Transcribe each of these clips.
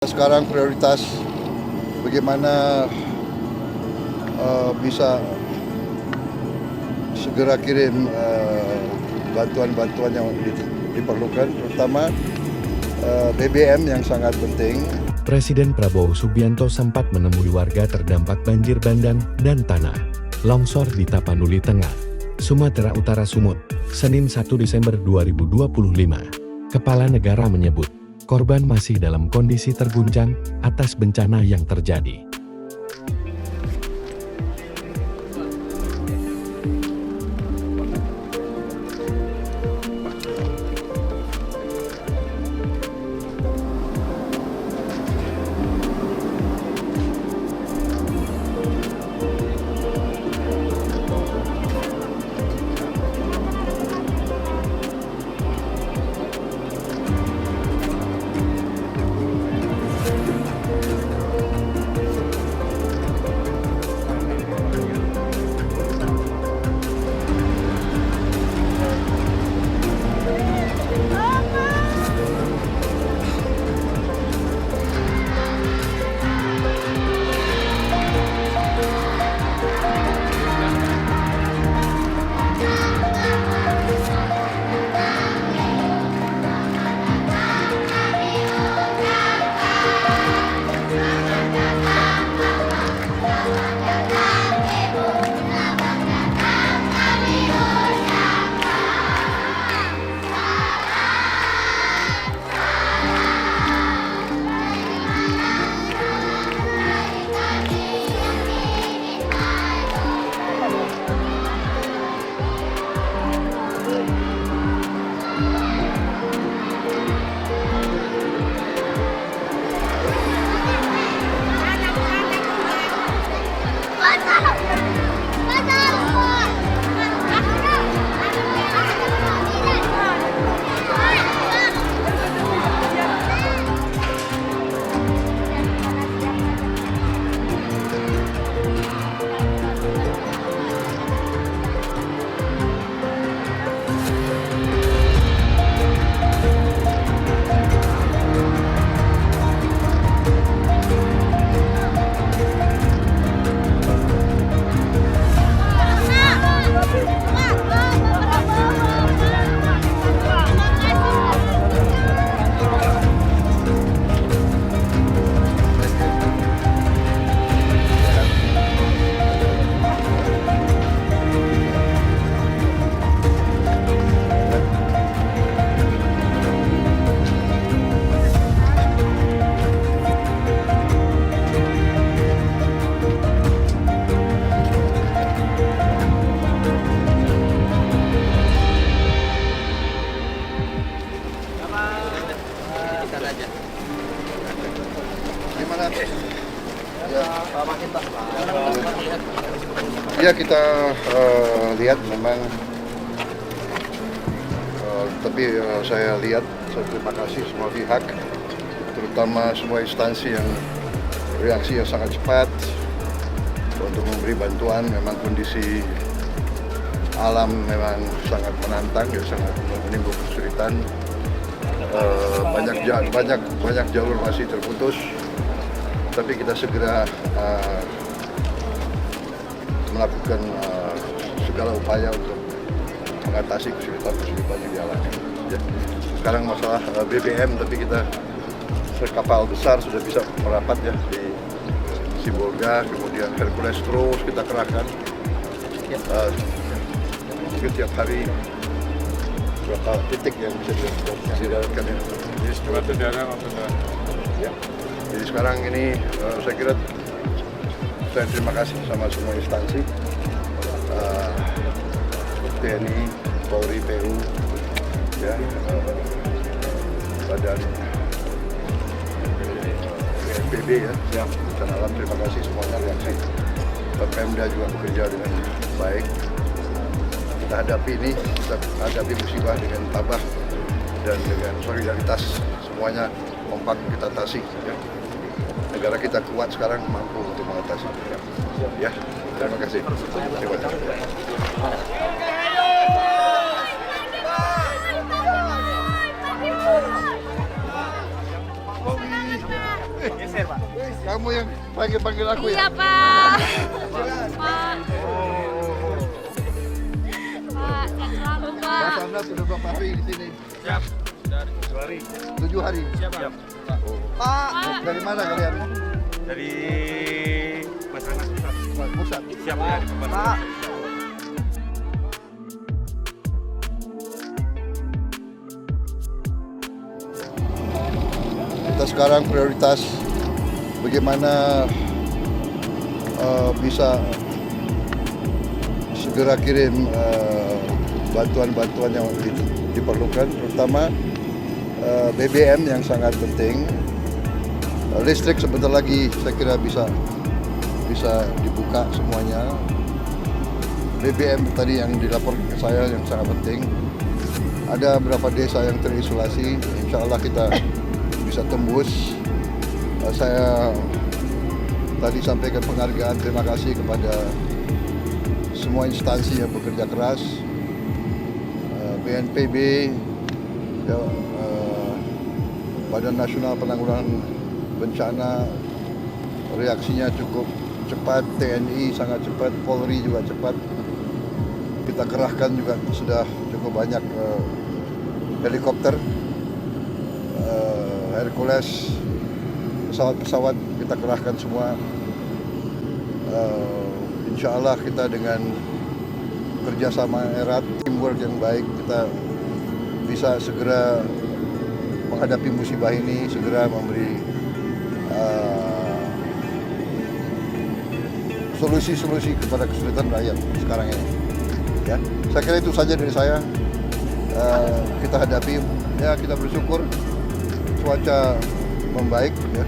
Sekarang prioritas bagaimana bisa segera kirim bantuan-bantuan yang diperlukan, terutama BBM yang sangat penting. Presiden Prabowo Subianto sempat menemui warga terdampak banjir bandang dan tanah longsor di Tapanuli Tengah, Sumatera Utara Sumut, Senin 1 Desember 2025. Kepala negara menyebut, korban masih dalam kondisi terguncang atas bencana yang terjadi. Ya kita lihat memang, tapi saya lihat, saya terima kasih semua pihak, terutama semua instansi yang reaksi yang sangat cepat untuk memberi bantuan. Memang kondisi alam memang sangat menantang, ya, sangat menimbulkan kesulitan. Banyak jalur masih terputus, tapi kita segera melakukan segala upaya untuk mengatasi kesulitan yang dialami. Ya. Sekarang masalah BBM, tapi kita kapal besar sudah bisa merapat ya di Sibolga, kemudian Hercules terus kita kerahkan. Setiap hari berapa titik yang bisa didaratkan ya. Jadi cuma daerah Ya. Jadi sekarang ini saya kira saya terima kasih sama semua instansi, TNI, Polri, PU, ya, Badan BNPB ya, bencana alam. Terima kasih semuanya reaksi. Pemda juga bekerja dengan baik. Kita hadapi musibah dengan tabah dan dengan solidaritas, semuanya kompak kita atasi. Ya. Negara kita kuat sekarang, mampu untuk mengatasi. Ya, terima kasih. Terima kasih. Geser, Pak. Kamu yang panggil aku Iya, ya? Pak. Pak. Pak, sehat selalu, Pak. Mas Anda sudah berapa hari di sini? Siap. Dari 7 hari. 7 hari. Siap, Pak. Pak, dari mana kalian? Dari Basarnas Pusat. Pusat. Siap ya di Pak. Kita sekarang prioritas bagaimana bisa segera kirim bantuan-bantuan yang diperlukan, terutama BBM yang sangat penting. Listrik sebentar lagi saya kira bisa dibuka semuanya. BBM tadi yang dilaporkan ke saya yang sangat penting. Ada beberapa desa yang terisolasi, insya Allah kita bisa tembus. Saya tadi sampaikan penghargaan, terima kasih kepada semua instansi yang bekerja keras, BNPB, Badan Nasional Penanggulangan Bencana, reaksinya cukup cepat, TNI sangat cepat, Polri juga cepat. Kita kerahkan juga sudah cukup banyak helikopter, Hercules, pesawat-pesawat kita kerahkan semua. Insya Allah kita dengan kerjasama erat, teamwork yang baik, kita bisa segera menghadapi musibah ini, segera memberi solusi-solusi kepada kesulitan rakyat sekarang ini. Ya, saya kira itu saja dari saya. Kita hadapi, ya kita bersyukur cuaca membaik, ya.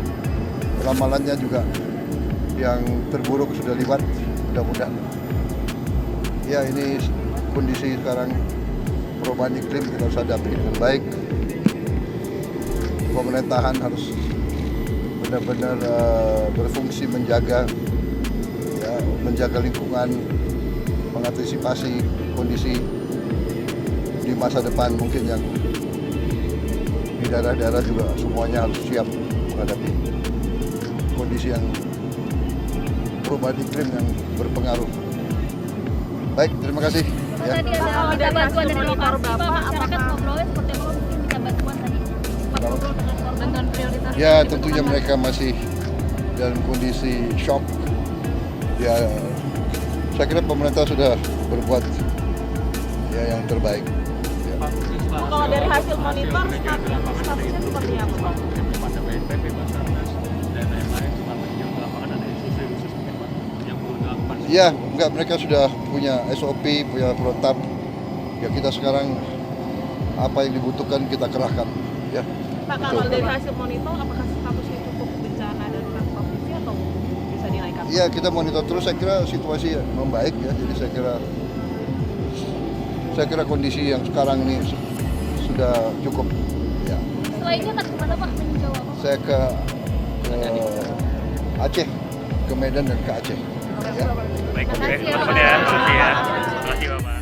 Ramalannya juga yang terburuk sudah lewat, mudah-mudahan. Ya ini kondisi sekarang perubahan iklim kita harus hadapi dengan baik. Pemerintahan harus benar-benar berfungsi menjaga lingkungan, mengantisipasi kondisi di masa depan mungkin yang di daerah-daerah juga semuanya harus siap menghadapi kondisi yang perubahan iklim yang berpengaruh. Baik, terima kasih. Ya. Tadi ada bantuan dari lokasi, Pak. Masyarakat ngobrolnya seperti apa? Mungkin bisa bantuan tadi. Pak, ngobrol dengan korban dan prioritas. Ya, tentunya mereka masih dalam kondisi shock. Ya, saya kira pemerintah sudah berbuat ya yang terbaik. Ya. Kalau dari hasil monitor statusnya seperti apa, Pak? Pada BNPB, Basarnas, dan lain-lain, selama yang lapangan ada SOP khusus mungkin Pak, yang perlu dilakukan. Ya, enggak, mereka sudah punya SOP, punya protap. Ya kita sekarang apa yang dibutuhkan kita kerahkan. Ya. Pak, kalau dari hasil monitor apakah statusnya cukup bencana darurat provinsi atau bisa dinaikkan? Ya kita monitor terus. Saya kira situasi membaik ya. Jadi saya kira kondisi yang sekarang ini sudah cukup. Ya. Selainnya kan kemana, Pak? Meninjau apa? Saya ke Aceh, ke Medan dan ke Aceh. Ya. Baik, Terima kasih ya, Terima Pak. kasih ya. Terima kasih Bapak.